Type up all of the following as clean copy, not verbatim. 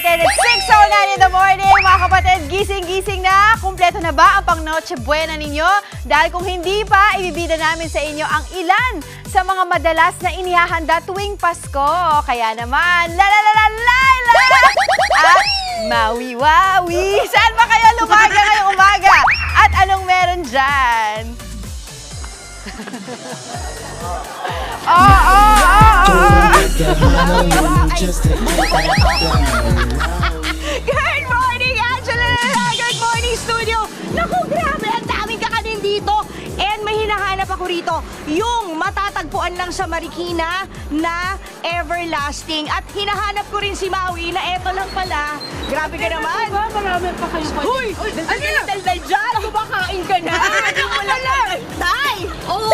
kapatid, it's 6:09 in the morning. Mga kapatid, gising-gising na. Kumpleto na ba ang pang Noche Buena ninyo? Dahil kung hindi pa, ibibida namin sa inyo ang ilan sa mga madalas na inihahanda tuwing Pasko. Kaya naman, Laila! At Mawi-Wawi! Saan ba kayo lumaga ngayong umaga? At anong meron dyan? Good morning, Angela! Good morning, studio! Naku, grabe! Ang daming kakanin dito! And may hinahanap ako rito, yung matatagpuan lang sa Marikina na everlasting. At hinahanap ko rin si Maui na eto lang pala. Grabe ka naman! Marami pa kayo pa. Uy! Ano yung daldal dyan? Kumakain ka na! Hindi mo lang! Tay! Oo!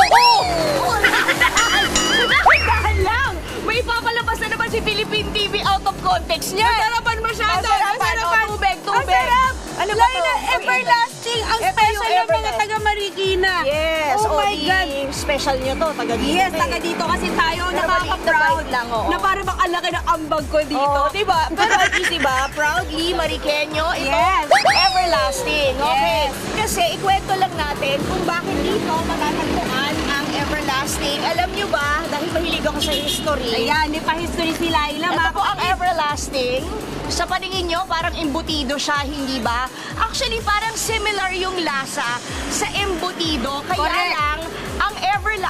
Dahan lang! May papalabas na naman si Philippine TV out of context niya! Masarapan masyado! Masarapan! Tubig! Ang sarap! Ano ba Laila, to? everlasting! Ang Ito special yung ng mga everlasting. taga Marikina! Yes! Oh my God! Special nyo to, taga dito. Yes, taga dito kasi tayo Pero nakaka-proud maliit lang, oo. na para bang ang laki ng ambag ko dito. Oo, diba? Pero at least, diba? Proudly, Mariqueño, ito, Yes. everlasting. Okay? Yes. Kasi ikwento lang natin kung bakit dito matatagpuan ang everlasting. Alam nyo ba, dahil mahilig ako sa history, Ayan, di pa history si Laila. ito mga po ang kapatid. everlasting. Sa paningin nyo, parang embutido siya, hindi ba? Actually, parang similar yung lasa sa embutido. Kaya Correct. lang, ang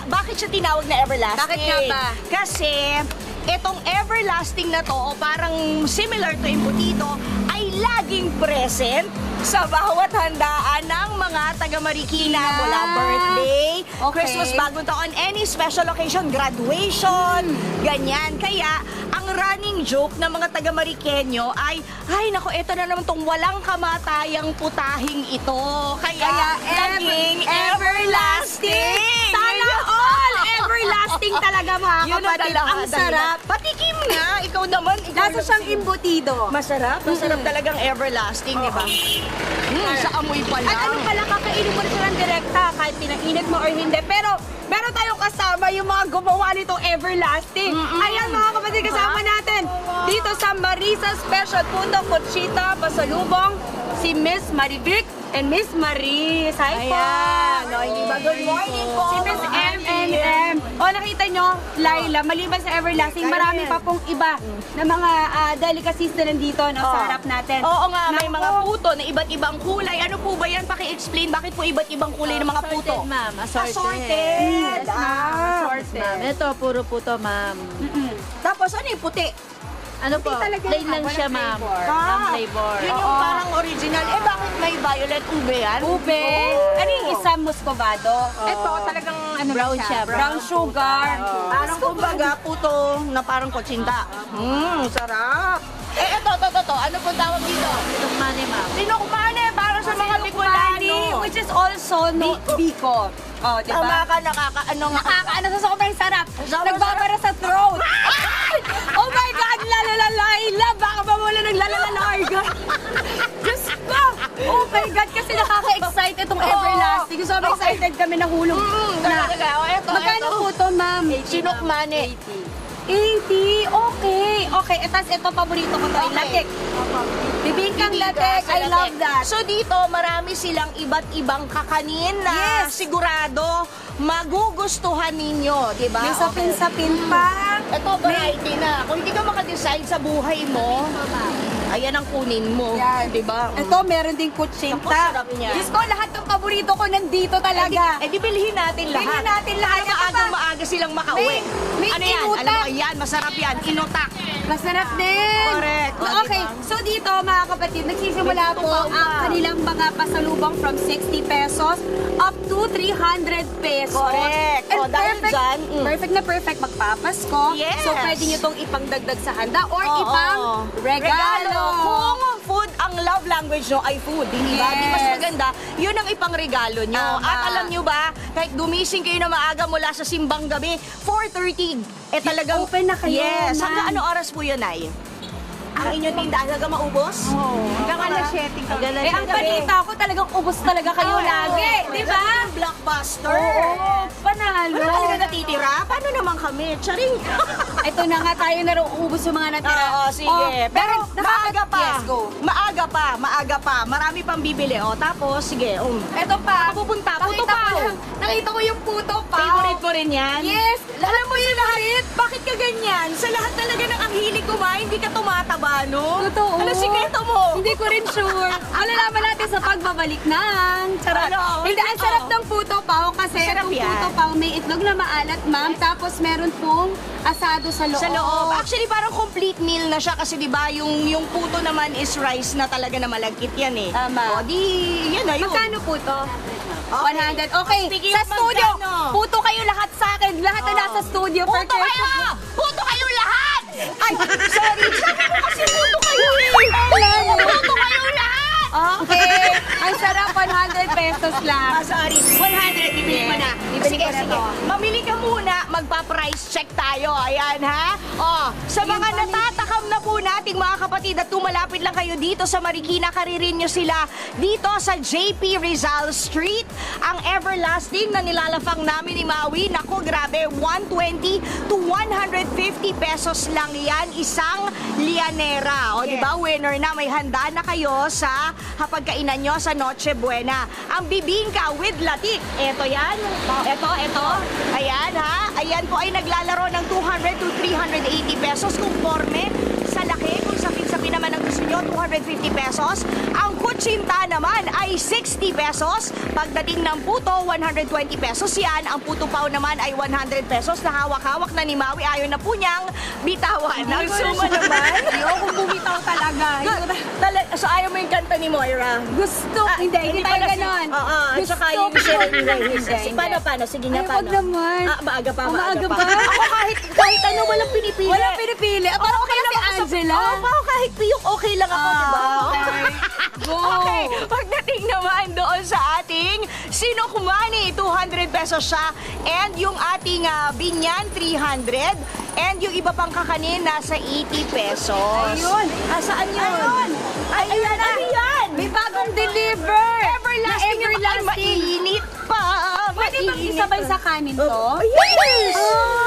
bakit siya tinawag na everlasting? Bakit nga ba? Kasi, itong everlasting na to, o parang similar to embutido, ay laging present sa bawat handaan ng mga taga-Marikina mula birthday, Okay. Christmas, bagong taon, any special occasion, graduation, ganyan. Kaya, ang running joke ng mga taga-Mariqueño ay naku, eto na naman tong walang kamatayang putahing ito. Kaya laging everlasting! Sana all everlasting talaga mga Yun ang kapatid. Ang sarap. Patikim nga, ikaw naman. Lasa siyang embutido. Masarap talagang everlasting, di ba? Sa amoy pa lang. At ano pala, kakainin mo na siya ng direkta kahit pinainit mo or hindi. Pero meron tayong kasama yung mga gumawa nitong everlasting. Ayan mga kapatid, kasama natin dito sa Marisa Special Pundo Conchita Pasalubong, si Miss Marivic and Miss Maris. Hi po! Ayan. O, hindi ba? Good morning po. Si Miss M&M. O, nakita nyo, Laila, maliban sa everlasting, marami pa pong iba na mga delicacies na nandito no, sa harap natin. Oo nga, may Naku. mga puto na iba't ibang kulay. Ano po ba yan? Paki-explain bakit po iba't ibang kulay ng mga puto? Assorted, ma'am. Assorted. Assorted. Yes, ma'am. Assorted. Ma'am. Ito, puro puto, ma'am. Tapos ano yung puti? Ano po? talaga Plain yung lang walang siya, ma'am. flavor. Walang flavor. Yun yung parang original. Eh bakit may violet ube yan? Ube. Ano yung isa? Muscovado? Ito, talagang ano Brown siya, Brown sugar. Parang kumbaga puto na parang kotsinta. Sarap. Eh, ito. Ano po tawag dito? Tukmane, ma'am. Tinukmane, para sa mga Bicolano. Which is also Bicol. Oh, di Tama ba? ka, nakakaano nga. Nakakaano sa sobrang sarap. Sobrang Nagbabara sa throat. Oh my God, Laila, baka ba wala ng Laila? Diyos ko! Oh my God, kasi nakaka-excite itong everlasting. Sobrang excited kami na hulog. Talaga. O, eto. Magkano po ito, ma'am? Sinukmane. 80. Okay. Tapos ito, paborito ko to, latik. Bibingkang latik. I love that. So dito, marami silang iba't ibang kakanin na Yes. sigurado magugustuhan ninyo, di ba? May sapin-sapin pa. Ito, variety na. Kung hindi ka makadecide sa buhay mo, ayan ang kunin mo. Yan. Di ba? Ito, meron ding Ang kutsinta. sarap niya. Diyos ko, lahat ng paborito ko nandito talaga. Eh di bilhin natin lahat. Bilhin natin lahat. Para maaga silang makauwi. May Ano yan? inutak. Alam mo, yan, masarap yan. Inutak. Masarap din. Correct. O, Okay, diba? so dito mga kapatid, nagsisimula May po tutupaw ang pa. kanilang mga pasalubong from 60 pesos up to 300 pesos. Correct. And O, dahil perfect, dyan, perfect na perfect magpapasko. Yes. So pwede nyo itong ipangdagdag sa handa or Oo. ipang regalo. Kung food, ang love language nyo ay food, hindi ba? Di mas Yes. maganda, yun ang ipangregalo nyo. Tama. At alam nyo ba, kahit gumising kayo na maaga mula sa simbang gabi, 4:30, talagang... Open na kayo, Yes. ma'am. Hanggang ano oras po yun, Ay? Ang inyong tindahan hanggang maubos? Hanggang alas 7 Hanggang Eh, ang balita ko talagang ubos talaga kayo lagi. Di ba? Blockbuster. Oo, panalo. Wala talaga natitira? Paano naman kami. Charing! Ito na nga tayo na uubos yung mga natira. Oo, sige. Pero maaga pa. Yes, go. Maaga pa. Marami pang bibili. O, tapos, sige. Ito pa. Pupunta, puto Nakita pa. ko lang- Nakita ko yung puto pa. Favorite mo rin yan? Yes. Alam mo yun lahat? Bakit ka ganyan? Sa lahat talaga ng ang hilig kumain, hindi ka tumataba, no? Totoo. Ano sikreto mo? Hindi ko rin sure. Malalaman natin sa pagbabalik ng. Charot. Ano? Hindi, ang sarap ng puto pao kasi Sarap itong yan. puto pao may itlog na maalat, ma'am. Tapos meron pong asado sa loob. Sa loob. Actually, parang complete meal na siya kasi 'di ba yung puto naman is rice na talaga na malagkit yan eh. Tama. O, di, yan na yun. Magkano po to? Okay. 100. Okay, Speaking sa of studio, magkano? puto kayo lahat sa akin. Lahat na nasa studio. Puto per kayo! person. Puto kayo lahat! Ay, sorry. Sabi mo kasi puto kayo eh. Puto kayo lahat! Okay. Ang sarap, 100 pesos lang. Sorry. 100, bibili mo na. Bibili Sige, ko na sige. to. Mamili ka muna, magpa-price check tayo. Ayan, ha? Sa mga natatakam na po nating mga kapatid at tumalapit lang kayo dito sa Marikina, karirin nyo sila dito sa JP Rizal Street. Ang everlasting na nilalafang namin ni Maui, naku, grabe, 120 to 150 pesos lang yan, isang lianera. O, di ba, winner na, may handa na kayo sa hapagkainan nyo sa Noche Buena. Ang bibingka with latik. Ito yan. Ito. Ayan ha. Ayan po ay naglalaro ng 200 to 380 pesos conforme sa laki. Kung sapi-sapi naman ang gusto nyo, 250 pesos. Ang kutsinta naman ay 60 pesos. Pagdating ng puto, 120 pesos yan. Ang puto pao naman ay 100 pesos na hawak-hawak na ni Maui. Ayaw na po niyang bitawan. Ang suma naman. Ayoko bumitaw talaga. So ayaw mo yung kanta ni Moira? Gusto. Hindi tayo pala ganon. Oo, at Gusto saka yung ko. Hindi. Paano? Sige nga, Ay, paano? wag naman. Maaga pa, Oh, maaga maaga pa. pa. Ako kahit ano, walang pinipili. Walang pinipili. Parang okay si Angela. Oo, kahit piyok, okay lang ako, di ba? Okay. Go. Okay, pagdating naman doon sa ating Sinukmani, 200 pesos siya. And yung ating binyan, 300. And yung iba pang kakanin, nasa 80 pesos. Ayun. Saan yun? Ayun na. Ano yan? May bagong deliver. Everlasting. Na everlasting. Mainit pa. Pwede bang isabay sa kanin to? Yes!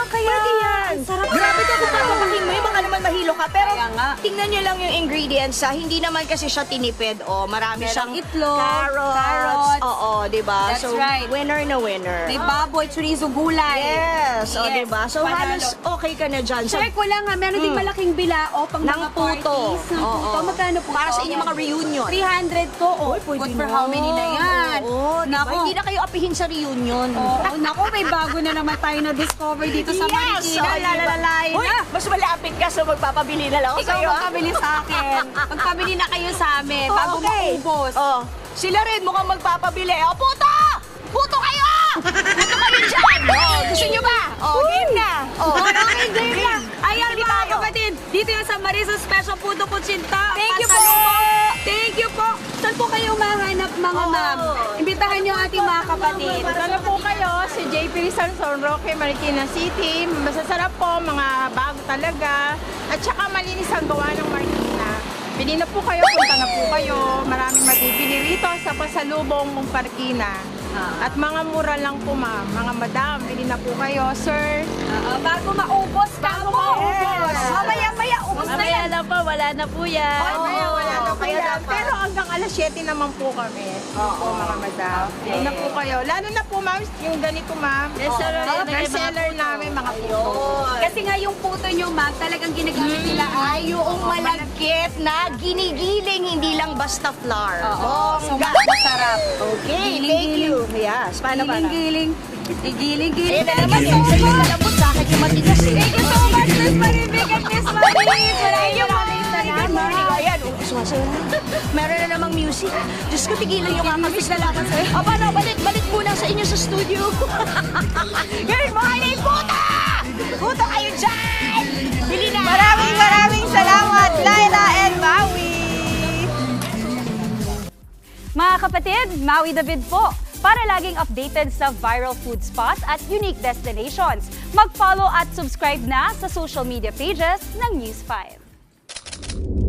Kaya Pwede yan. Sarap. Grabe ka kung papapakin mo yun, baka naman mahilo ka. Pero Kaya nga. tingnan nyo lang yung ingredients hindi naman kasi siya tinipid. Marami Merong siyang itlog, carrots. carrots. Oo, diba? That's So, right. winner na winner. May baboy, chorizo, gulay. Yes, o Yes, diba? So panalo. halos okay ka na dyan. Share ko lang ha, meron din malaking bilao pang Ng mga puto. parties. Ng puto. Oo. Magkano po Para to? sa inyong mga reunion. 300 to. Oh, Pwede good for na. how many na yan? Oo, diba? Nako. Hindi na kayo apihin sa reunion. Oo, naku, may bago na naman tayo na-discover dito sa Marikina. oh, Lalalalain Uy, na. mas malapit ka so magpapabili na lang ako Ikaw sa'yo. magpabili sa akin. Magpabili na kayo sa amin bago Okay. maubos. Sila rin mukhang magpapabili. Puto! Puto kayo! Puto kayo dyan! Gusto nyo ba? Game na! Okay, game na. Ayan Bili mga tayo. kapatid, dito yung sa Marisa Special Puto Kutsinta. Thank you Pasalubong. Thank you po. Saan po kayo mahanap mga ma'am? Imbitahan niyo ang ating mga kapatid. Ano po kayo, si JP Rizal San Roque, Marikina City. Masasarap po, mga bago talaga. At saka malinis ang gawa ng Marikina. Bili na po kayo, punta na po kayo. Maraming mabibili rito sa pasalubong ng Marikina. At mga mura lang po ma'am, mga madam, bili na po kayo, sir. Bago maubos ka Bago mo. maubos. Mamaya-maya, ubos na Mamaya yan. lang po, wala na po yan. Mamaya wala na po kaya yan. dapat. Pero hanggang alas 7 naman po kami. Po mga madam. Bili na po kayo. Lalo na po ma'am, yung ganito ma'am. Yes, sir. Mga best seller namin, mga puto. Kasi nga yung puto nyo, ma'am, talagang ginagamit nila Ay, yung malagkit na ginigiling, hindi lang basta flour. So, Bongga. masarap. Okay, thank you. Yes, paano? Giling-giling. Giling-giling. Ayan na naman, yung malambot sa akin yung matigas. Thank you so much, Miss Maribig and Miss Maris. Maraming salamat. Ayan, sumasayo na. Meron na namang music. Diyos ko, tigilan yung kakabis na laban sa'yo. Paano, balik muna sa inyo sa studio. Good morning, puta! Puta kayo dyan! Bili na! Maraming salamat, Laila and Maui! Mga kapatid, Maui David po. Para laging updated sa viral food spots at unique destinations, mag-follow at subscribe na sa social media pages ng News 5.